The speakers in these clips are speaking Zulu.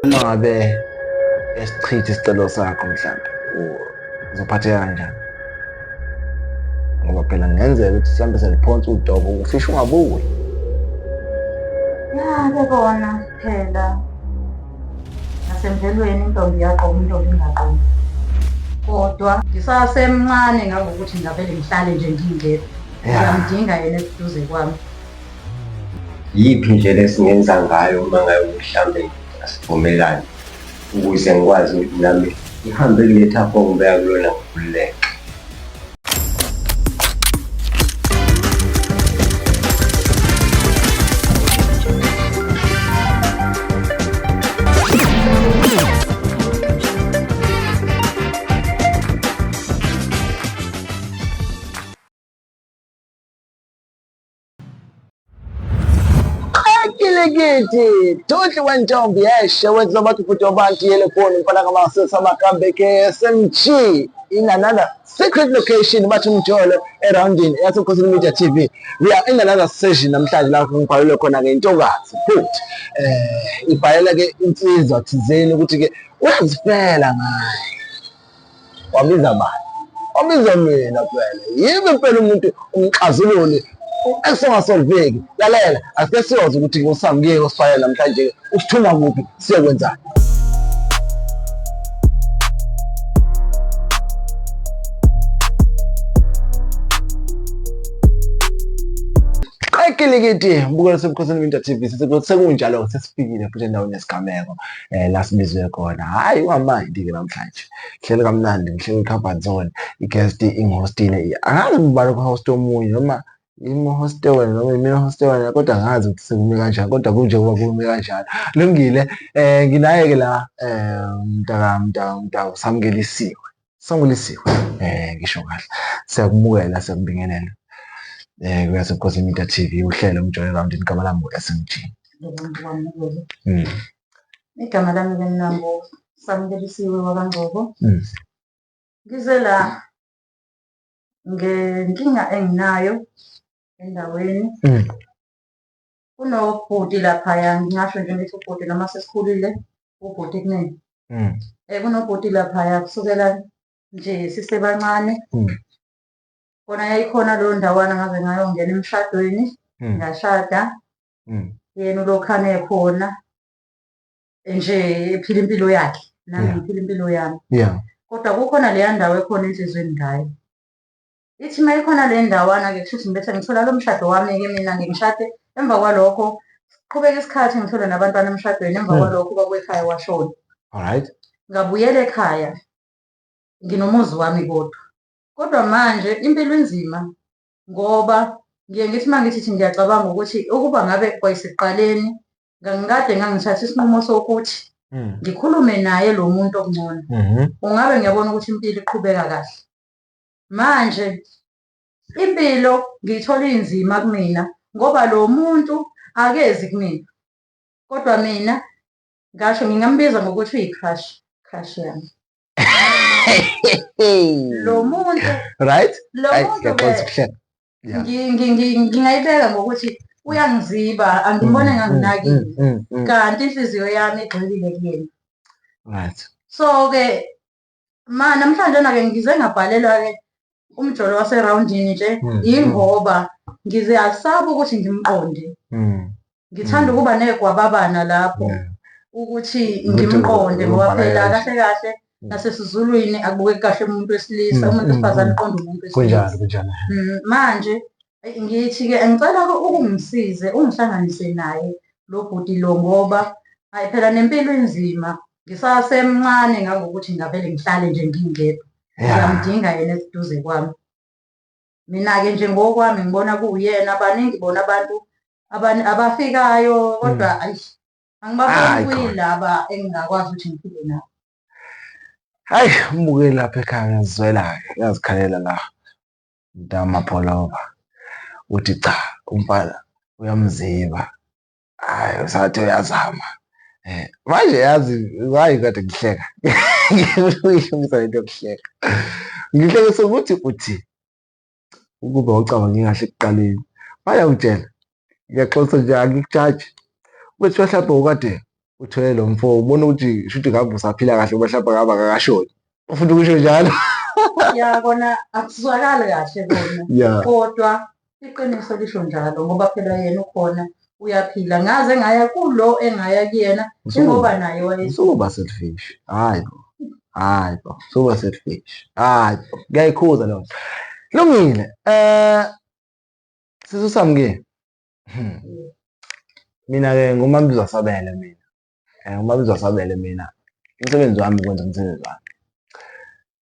Uma ngabe esichitha isicelo sakho mhlawumbe uzophatheka kanjani? Ngoba phela kungenzeka ukuthi mhlawumbe seliphonsa udobo ufisha ungabuyi. Ya, bekona phela nasemvelweni intombi yaqoma intombi ingaqomi. Kodwa ngisasemncane ngangokuthi ngavele ngihlale nje ngingedwa. Ngiyamdinga yena eduze kwami. Yiphi indlela esingenza ngayo uma ngabe mhlambe asivumelane ukuze ngikwazi ukuthi nami ngihambe kule thapho ngibeka kulona ngokhululeka. Kilikiti, tuthi wentombi yeshe wenza abantu futhi abantu yelefoni mfana kamasisa makambe ke SMG in another secret location bathi Umjolo Eroundini yaseKhosini Media TV. We are in another session namhlanje lapho ngibhalelwe khona ke intokazi futhi ibhalela ke insizwa thizeni ukuthi ke uyazifela ngaye. Wabiza bani? Wabiza mina phela. Yibe phela umuntu umxazululi esingasolveki. Lalela, asike siyoza ukuthi ngosamukeke osifaya namhlanje usithuma kuphi siyokwenzani. Kilikiti, mbukelo sebukhosini Media TV sekunjalo sesifikile futhi endaweni yesigameko la sibizwe khona. Hayi ungamandi ke namhlanje. Hlelo kamnandi, ngihlelo icover zone, i-guest ingihostile. Angazi ngibalo ku-host omunye noma imo-host wena noma mina host wena kodwa angazi ukuthi sekume kanjani kodwa kunje kuba kume kanjalo. Lungile nginaye ke la mntaka samkelisiwe. Samkelisiwe. Ngisho kahle. Siyakumukela siyakubingelela. KuyaseKhosini Media TV uhlelo Umjolo Eroundini igama lami SMG. Igama lami benginambo samkelisiwe waKangcobo. Ngize la ngenkinga enginayo endaweni. Kunobhudi laphaya, ngingasho nje ngithi ubhudi noma sesikhulile ubhudi kunini. Kunobhudi laphaya kusukela nje sisebancane. Khona yayikhona leyo ndawana ngaze ngayongena emshadweni, ngashada. Yena ulokhane ekhona nje ephila impilo yakhe, nami ngiphila impilo yami. Kodwa kukhona leya ndawo ekhona enhlizweni ngayo. Ithi uma ikhona le ndawana-ke kushuthi ngibethe ngithola lo mshado wami-ke mina ngishade. Emva kwalokho qhubeka isikhathi ngithola nabantwana emshadweni. Emva kwalokho ubaba ekhaya washona. Alright. Ngabuyela ekhaya nginomuzi wami kodwa manje impilo inzima ngoba ngiye ngithi uma ngithi ngiyacabanga ukuthi ukuba ngabe kwayisiqaleni ngangikade ngangithatha isinqumo sokuthi ngikhulume naye lo muntu okungcono. Ungabe ngiyabona ukuthi impilo iqhubeka kahle. Manje impilo ngiyithola inzima kumina ngoba lo muntu akezi kumina. Kodwa mina ngasho ngingambiza ngokuthi uyi-crush yami. Lo muntu, right? Lo muntu ngingayibeka ngokuthi uyangiziba, angibone nganginakile. Kanti inhliziyo yami igxilile kuyena. Right. So-ke namhlanje-ke ngize ngabhalelwa-ke Umjolo wase-Eroundini nje yingoba ngize asaba ukuthi ngimqonde. Ngithanda ukuba negwababana lapho ukuthi ngimqonde ngoba phela kahle kahle nasesizulwini akubukeki kahle umuntu wesilisa, umuntu wesifazane uqonda umuntu wesilisa. Kunjalo. Manje ngithi-ke ngicela ukungisize ungihlanganise naye lo bhuti lo ngoba hayi phela nempilo inzima. Ngisasemncane ngangokuthi ngavele ngihlale nje ngingedwa. Ngiyamdinga yena eduze kwami. Mina-ke nje ngokwami ngibona kuwuyena. Baningi bona abantu abafikayo kodwa angibaboni kuyilaba engingakwazi ukuthi ngiphile nabo. Hayi umbukeli lapha ekhaya ngiyazizwela-ke, ngiyazikhalela la mntamapholova uthi cha umfana uyamziba. Hayi usathi uyazama. Manje yazi hayi kade ngihleka. Ngiyishonisa lento yokuhleka. Ngihleke sokuthi uthi ukuba ucabanga ngingahle ekuqaleni. Bayawutshela. Ngiyaxoxa nje angikujaji. Bese mhlawumbe ukade uthole lo mfo ubona ukuthi shuthi ngabe usaphila kahle uba mhlawumbe ngaba akakashoni futhi ukusho njalo. Ya kona akusizwakali kahle kona. Yeah. Kodwa iqiniso lisho njalo ngoba phela yena ukhona uyaphila. Ngaze ngaya kulo engaya kuyena ingoba naye usuba selfish. Hayi bo. Suba selfish. Hayi bo. Ngiyayikhuza lo. Lungile. Sisusami-ke. Mina-ke ngumabizwa sabele mina. Ngumabizwa sabele mina. Umsebenzi wami ukwenza umsebenzi wami.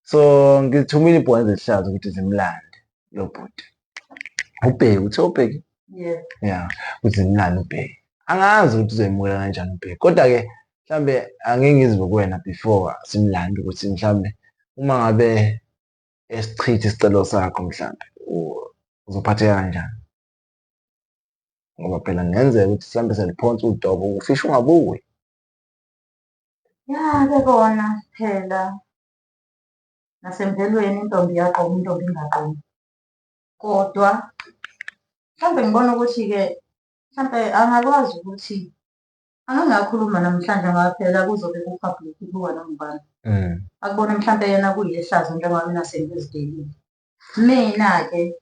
So ngithumile ibhonzi elihlaza ukuthi zimlande lo bhuti. Ubheki, uthe ubheki? Yeah. Yeah, ukuthi zimlande ubheki. Angazi ukuthi uzoyimukela kanjani ubheki. Kodwa-ke mhlambe angeke ngizwe kuwena before simlande ukuthi mhlambe uma ngabe esichitha isicelo sakho mhlambe uzophatheka kanjani. Ngoba phela kungenzeka ukuthi mhlambe seliphonsa udobo ufisha ungabuyi. Ya bebona phela nasemvelweni intombi iyaqoma intombi ingaqomi. Kodwa mhlambe ngibona ukuthi-ke mhlampe angakwazi ukuthi angangakhuluma namhlanje ngoba phela kuzobe ku-public kuwa noma akubone mhlampe yena kuyihlazo njengoba mina sengizibhekile. Mina-ke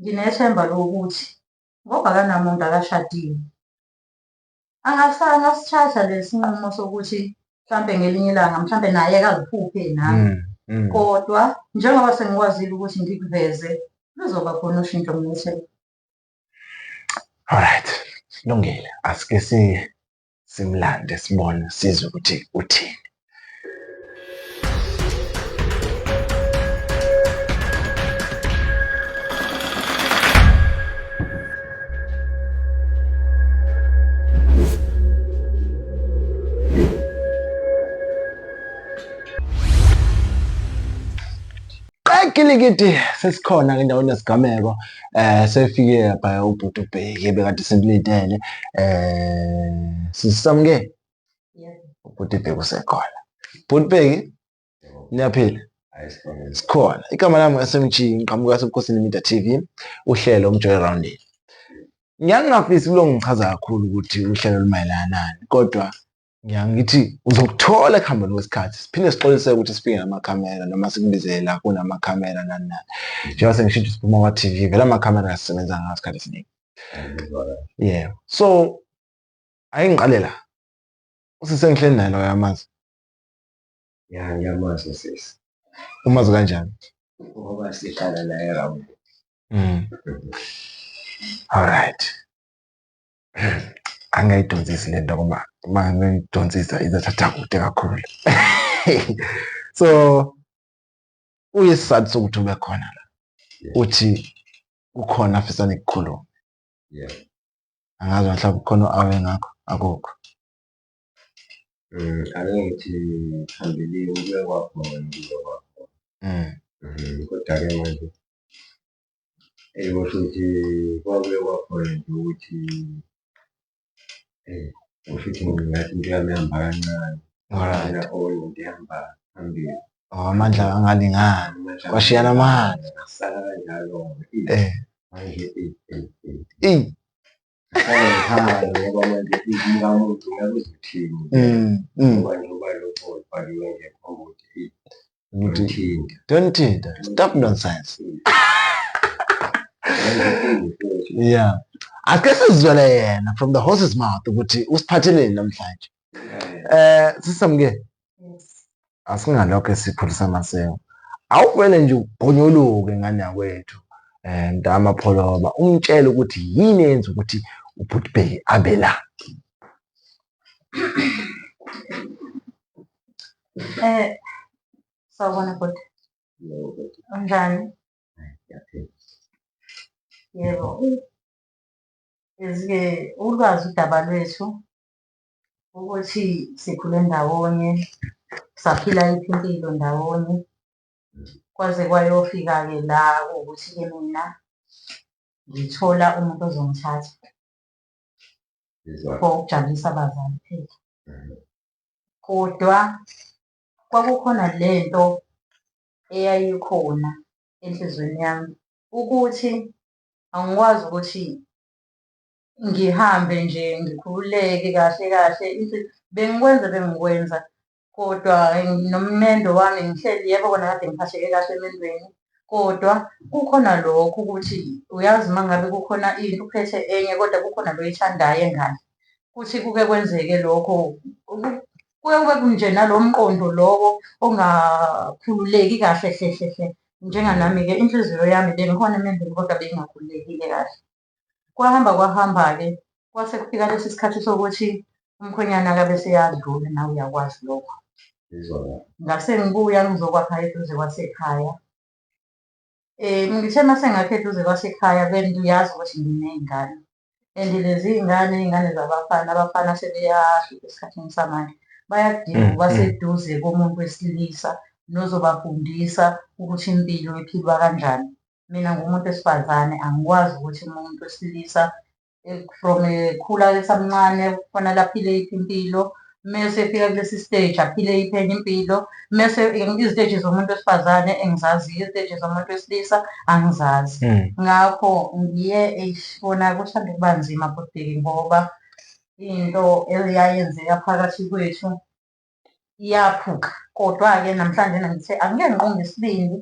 nginethemba lokuthi ngoba akanamuntu akashadile angasithatha lesi sinqumo sokuthi mhlampe ngelinye ilanga mhlampe naye akaziphuphe nami. Kodwa njengoba sengikwazile ukuthi ngikuveze luzoba khona ushintsho ngiyethemba. Alright, lungile. Asike simlande sibone sizwe ukuthi uthini. Kilikiti sesikhona-ke endaweni yesigameko sefike lapha ubhuti ubheki bekade simlindele sisamke ubhuti ubheki usekhona. Bhuti ubheki niyaphila? Sikhona. Igama lami SMG ngiqhamuka kwasebukhosini Media TV uhlelo Umjolo Eroundini. Ngiyangafisi kulo ngichaza kakhulu ukuthi uhlelo lumayelana nani kodwa ngiyangithi uzokuthola ekuhambeni kwesikhathi siphinde sixolise ukuthi sifike namakhamera noma sikubizele la kunamakhamera nani nani. Njengoba sengishintsha siphuma kwa-TV vele amakhamera asisebenza ngasikhathi esiningi. Yeah. So ayingiqale la. Usisengihleli naye lo yamazi. Ya ngiyamazi sisi. Umazi kanjani? Ngoba sihlala naye Eroundini. Alright. Angayidonsisi lento ngoba uma ngiyidonsisa izothatha kude kakhulu. So uyisizathu sokuthi ube khona la. Uthi ukhona afisana ukukhuluma. Yeah. Angazi mhlawumbe khona awe ngakho akukho. Ake ngithi phambilini kuye kwakhona kodwa-ke manje kusho ukuthi kwakuye kwakhona nje ukuthi kusho ukuthi ngathi into yami ihamba kancane. Alright. Into ihamba phambili. Amandla angalingani. Kwashiyana amandla. Ngasala kanjalo. Manje ngoba manje umuntu ngabe uzothini ngoba njengoba lokho kubhaliwe ngekho ukuthi don't thinta. Stop nonsense. Yeah. Ake sizwele yena from the horse's mouth ukuthi usiphatheleni namhlanje. Sisamke. Asingalokho esiphulisa amaseko. Awuvele nje ugonyoluke ngane yakwethu. Ndamapholoba umtshele ukuthi yini yenza ukuthi ubhuti ubheki abe la. Sawubona bhuti. Unjani? Yebo. Ezike ulwazi udaba lwethu ukuthi sikhule ndawonye saphila impilo ndawonye kwaze kwayofika-ke la ukuthi-ke mina ngithola umuntu ozongithatha for ukujabulisa abazali phela. Kodwa kwakukhona lento eyayikhona enhlizweni yami ukuthi angikwazi ukuthi ngihambe nje ngikhululeke kahle kahle. Bengikwenza kodwa nomendo wami ngihleli, yebo kona kade ngiphatheke kahle emendweni, kodwa kukhona lokhu ukuthi uyazi uma ngabe kukhona into uphethe enye kodwa kukhona lo oyithandayo engane, kuthi kuke kwenzeke lokho, kuke kube kunje nalo mqondo lowo ongakhululeki kahle hle hle hle. Njenganami-ke inhliziyo yami bengikhona emendweni kodwa bengingakhululekile kahle. Kwahamba-ke, kwase kufika lesi sikhathi sokuthi umkhwenyana akabe seyadlula, nawe uyakwazi lokho. Ngase ngibuya ngizokwakha eduze kwasekhaya. Ngithe mase ngakha eduze kwasekhaya bengiyazi ukuthi nginey'ngane and lezi iy'ngane zabafana, abafana sebeyahluka esikhathini samanje. Bayakudinga ukuba seduze komuntu wesilisa nozobafundisa ukuthi impilo iphilwa kanjani. Mina ngumuntu wesifazane, angikwazi ukuthi umuntu wesilisa from ekhula esamncane kufanele aphile yiphi impilo, mese efika kulesi stage aphile yiphi enye impilo, mese iziteji zomuntu wesifazane engizaziyo, iziteji zomuntu wesilisa angizazi. Ngakho ngiye bona kuthanda ukuba nzima bhuti ngoba into eyayenzeka phakathi kwethu iyaphuka. Kodwa-ke namhlanje ngithe angike ngiqonde isibindi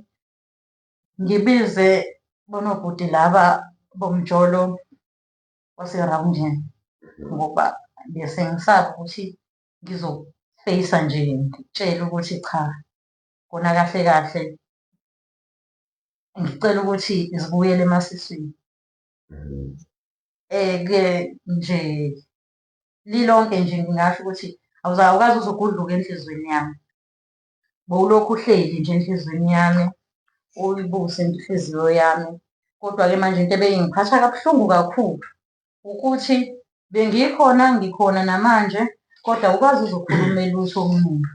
ngibize bonobhuti laba bomjolo wase-Eroundini ngoba bese ngisaba ukuthi ngizofeyisa nje ngitshele ukuthi cha, kona kahle kahle ngicela ukuthi zibuyele emasisweni. Ke nje lilonke nje ngingasho ukuthi awukaze uzugudluka enhlizweni yami, bowulokhu uhleli nje enhlizweni yami, uyibuse inhliziyo yami. Kodwa-ke manje into ebeyingiphatha kabuhlungu kakhulu ukuthi ngikhona namanje, kodwa awukazi uzokhuluma lutho kumuntu.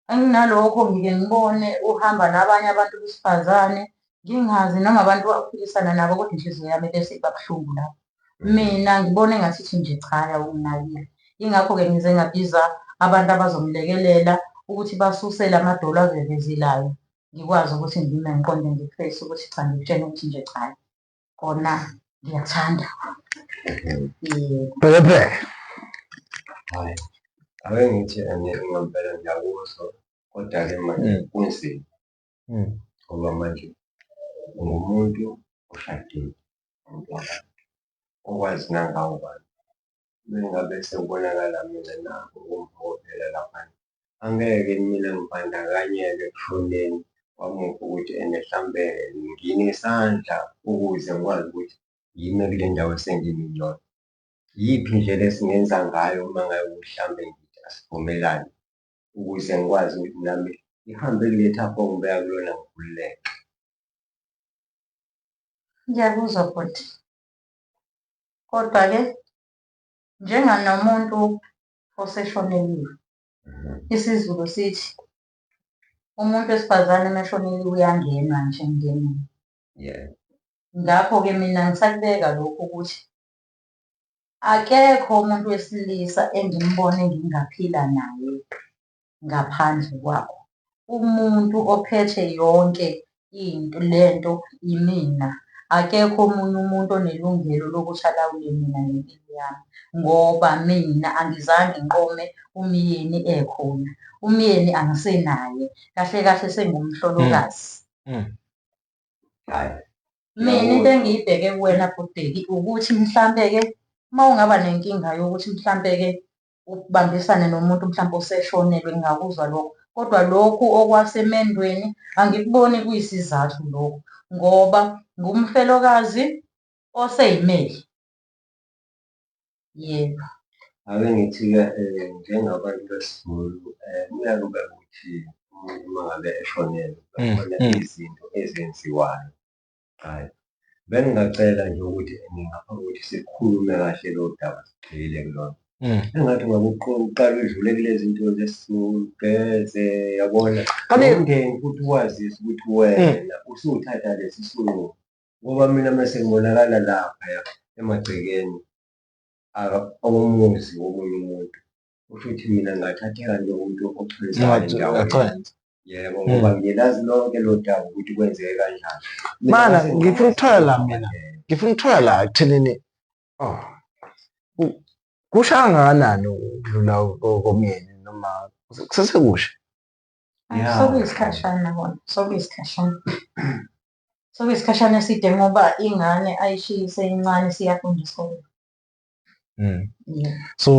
Anginalokho ngike ngibone uhamba nabanye abantu besifazane, ngingazi noma abantu baphilisana nabo, kodwa inhliziyo yami bese iba buhlungu lapho. Mina ngibone engathi nje cha, awunakile. Yingakho-ke ngize ngabiza abantu abazomlekelela ukuthi basuse la madolo avevezelayo, ngikwazi ukuthi ngime ngiqonde ngifeyise ukuthi cha, ngikutshene ukuthi nje cha, kona ngiyakuthanda. Bheke. Hhayi, ake ngithi ngempela ngiyakuzwa, kodwa-ke manje kunzima ngoba manje ungumuntu oshadile, okwazi nangawo bantu. Mengabe sekubonakala mina nakho ukumhogela laphana, angeke mina ngibandakanyeke ekushoneni kwamuphi ukuthi mhlambe nginesandla ukuze ngikwazi ukuthi yime kule ndawo esengimi kuyona. Yiphi indlela esingenza ngayo uma ngabe mhlambe ngithi asivumelane ukuze ngikwazi ukuthi nami ngihambe kule thapho ongibeka kulona ngikhululeke. Ngiyakuzwa bhuti, kodwa-ke njenganomuntu oseshoneliwe, isiZulu sithi umuntu wesifazane uma eshoneliwe uyangenwa nje emndenini. Ngakho-ke mina ngisakubeka lokhu ukuthi akekho umuntu wesilisa engimbone ngingaphila naye ngaphandle kwakho. Umuntu ophethe yonke lento imina. Akekho omunye umuntu onelungelo lokuthi alawule mina nempilo yami ngoba mina angizange ngiqome umyeni ekhona. Umyeni angisenaye, kahle kahle sengumhlolokazi. Mina into engiyibheke kuwena bhuti ukuthi mhlampe-ke uma ungaba nenkinga yokuthi mhlampe-ke ubambisane nomuntu mhlampe oseshonelwe, ngingakuzwa lokho. Kodwa lokhu okwasemendweni angikuboni kuyisizathu lokho ngoba ngumfelokazi oseyimeli. Yebo. Ake ngithi-ke njengabantu besiZulu, kuyaye kube ukuthi umuntu uma ngabe eshonelwe kukhona izinto ezenziwayo. Hhayi, bengingacela nje ukuthi ngingafuna ukuthi sikhulume kahle lo daba sigxile kulona. Engathi ngabe uqala udlule kule zinto zesigeze, yabona, umndeni futhi wazise ukuthi wena usuthatha lesi sinqumo. Ngoba mina mase ngibonakala laphaya emagcekeni awomuzi womunye umuntu, kusho ukuthi mina ngathatheka njengomuntu oxolisayo endaweni. Yebo, ngoba ngilazi lonke lo daba ukuthi kwenzeke kanjani. Mana ngifuna ukuthola la mina, ngifuna ukuthola la ekuthenini Oh, kusha kangakanani ukudlula komyeni noma kusesekusha? Sokuyisikhashana kona, sokuyisikhashana. Sokuyisikhashana eside ngoba ingane ayishiye iseyincane siyafunda esikoleni. So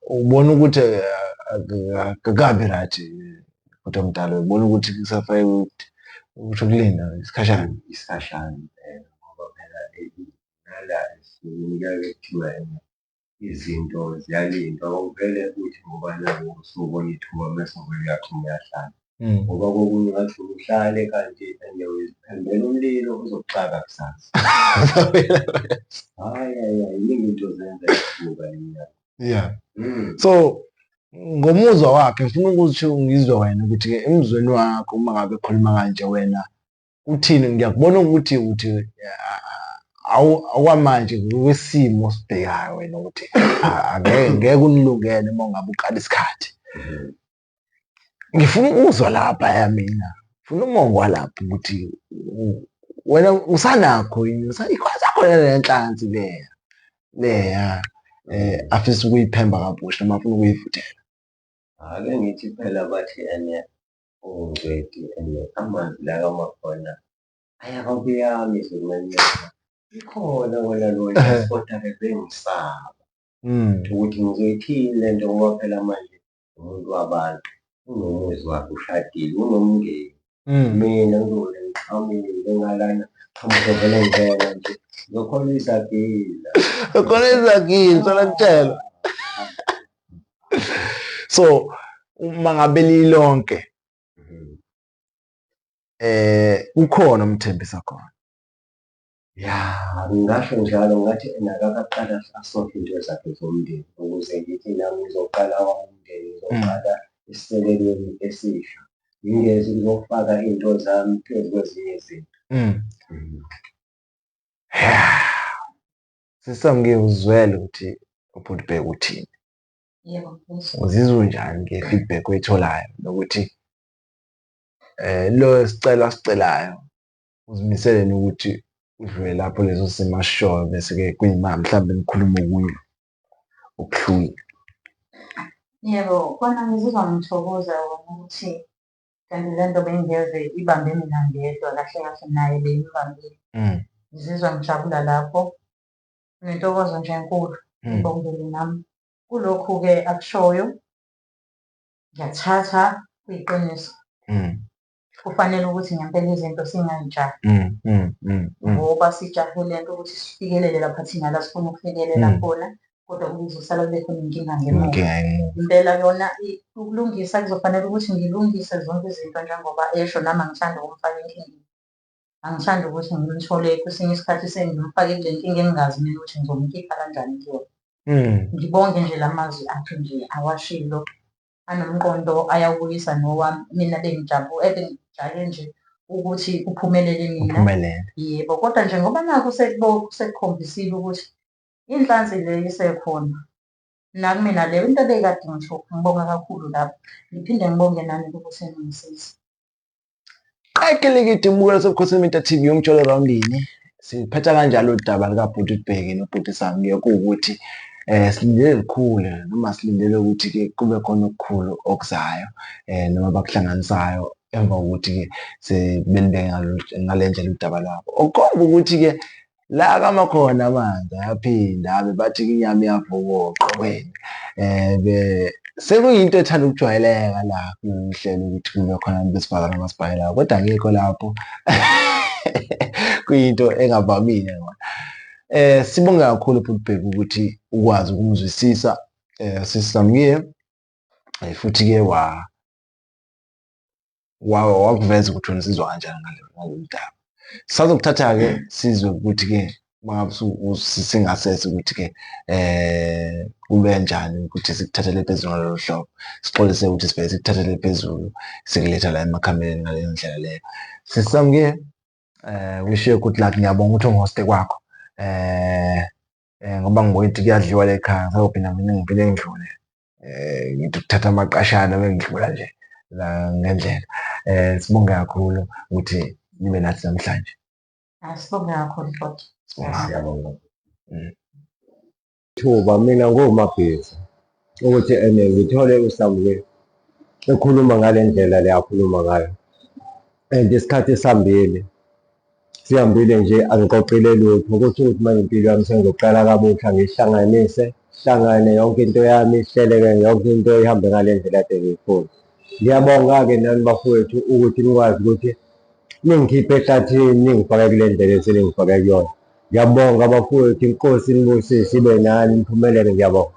ubona ukuthi akakabi right umuntu omdala, ubona ukuthi kusafanele ukuthi ukulinda isikhashana. Isikhashana ngoba phela nala esinikake kuthiwa izinto ziyalindwa vele ukuthi ngoba nawo usubona ithuba mase uyaqhuma uyahlala. Ngoba kokunye ngathi uhlale kanti uziphendela umlilo uzokuxaka kusasa. Hayi, iningi into zenza ithuba leminyaka. Yeah. So ngomuzwa wakhe ngifuna ukuthi ngizwe wena ukuthi-ke emzweni wakho uma ngabe ekhuluma kanje wena uthini? Ngiyakubona ukuthi awamanje kwesimo osibhekayo wena ukuthi ngeke unilungele uma ngabe uqala isikhathi. Ngifuna ukuzwa lapha mina, ngifuna umongo walapha ukuthi wena usanakho yini, isakhona lenhlansi leya afisa ukuyiphemba kabusha noma afuna ukuyivuthela. Ake ngithi phela bathi ungcweti amanzi la kamakhona ayakabuyami sekumanyama. Ikhona wena lona kodwa-ke bengisaba ukuthi ngizoyithini le nto ngoba phela manje umuntu wabantu unomuzi wakhe ushadile unomndeni. Mina ngizole ngiqhamuke ngalana qhamuke vele ngivela nje ngizokhona izagila. Ukhona izagila solakutshela. So uma ngabe lilonke ukhona umthembisa khona. Ya, ngingasho njalo ngathi nakaqala asofe into zakhe zomndeni ukuze ngithi nami ngizoqala wami umndeni, ngizoqala esiselelweni esisha. Ngingezi ngizofaka iy'nto zami phezu kwezinye izinto. Sisami uzwele ukuthi ubhuti bheka uthini. Yebo. Uzizwa unjani nge-feedback oyitholayo nokuthi lo sicelo asicelayo uzimisele ukuthi udlule lapho leso simo asishoyo bese-ke kuyima mhlawumbe nikhuluma okunye okuhlukile. Yebo, khona ngizizwa ngithokoza ukuthi kanti le nto bengingeve ibambe mina ngedwa, kahle kahle naye beyibambile. Ngizizwa ngijabula lapho, ngentokozo nje enkulu, ngibongele nami. Kulokhu-ke akushoyo ngiyathatha kuyiqiniso. Kufanele ukuthi ngempela izinto singay'jahi ngoba sijahe le nto ukuthi sifikelele lapha thina la sifuna ukufikelela khona, kodwa kuzosala kube khona inkinga ngemuva. Impela yona ukulungisa kuzofanele ukuthi ngilungise zonke izinto njengoba esho, nami angithandi ukumfaka enkingeni. Angithandi ukuthi ngimthole kwesinye isikhathi sengimfake kule nkinga engingazi mina ukuthi ngizomkhipha kanjani kuyona. Ngibonge nje la mazwi akhe nje awashilo anomqondo ayawubuyisa nowami. Mina bengijahe nje ukuthi kuphumelele mina. Yebo, kodwa nje ngoba nakho sekukhombisile ukuthi inhlansi le isekhona nakumina leyo into ebekade ngitho. Ngibonga kakhulu lapho, ngiphinde ngibonge nani ukuthi ningisize. Qayikilikiti umbukelelo sobukhosini Media TV Umjolo Eroundini. Siphetha kanjalo udaba likabhuti uBheki nobhuti Sami kuwukuthi silindele likhulu noma silindele ukuthi-ke kube khona okukhulu okuzayo noma bakuhlanganisayo emva kokuthi-ke sebelibeke ngale ndlela udaba lwabo. Okukhomba ukuthi-ke la kamakhona manje ayaphinda ave bathi-ke inyama iyavuka wena. Sekuyinto ethanda ukujwayeleka la kuhlelo ukuthi kube khona besifazane amasibhayelayo, kodwa ngikho lapho kuyinto engavamile ngona. Sibonge kakhulu futhi Bheki ukuthi ukwazi ukumzwisisa sisamkie futhi-ke wakuveza ukuthi wena usizwa kanjani ngalolu daba. Sazokuthatha-ke sizwe ukuthi-ke mangabe singasese ukuthi-ke kube njani ukuthi sikuthathele phezulu ngalolu hlobo. Sixolise ukuthi sivele sikuthathele phezulu sikuletha la emakhameleni ngaleyo ndlela leyo. Sisamkie wish you good luck. Ngiyabonga ukuthi ungihoste kwakho. Ngoba ngibona ukuthi kuyadliwa la ekhaya ngizophinda mina ngiphinde ngidlule. Ngithi ukuthatha amaqashana bengidlula nje la ngendlela. Sibonge kakhulu ukuthi nibe nathi namhlanje. Sibonge kakhulu futhi. Siyabonga. Thuba mina ngomabhizi ukuthi ngithole uSamuel ekhuluma ngale ndlela le akhuluma ngayo. And isikhathi sihambile nje angixoxile lutho ukuthi manje impilo yami sengizoqala kabusha ngihlanganise, hlangane yonke into yami ihleleke yonke into ihambe ngale ndlela kade ngiyifuna. Ngiyabonga-ke nani bafowethu ukuthi nikwazi ukuthi ningikhiphe ehlathini ningifake kule ndlela eseningifake kuyona. Ngiyabonga bafowethu, inkosi inibusise ibe nani, niphumelele, ngiyabonga.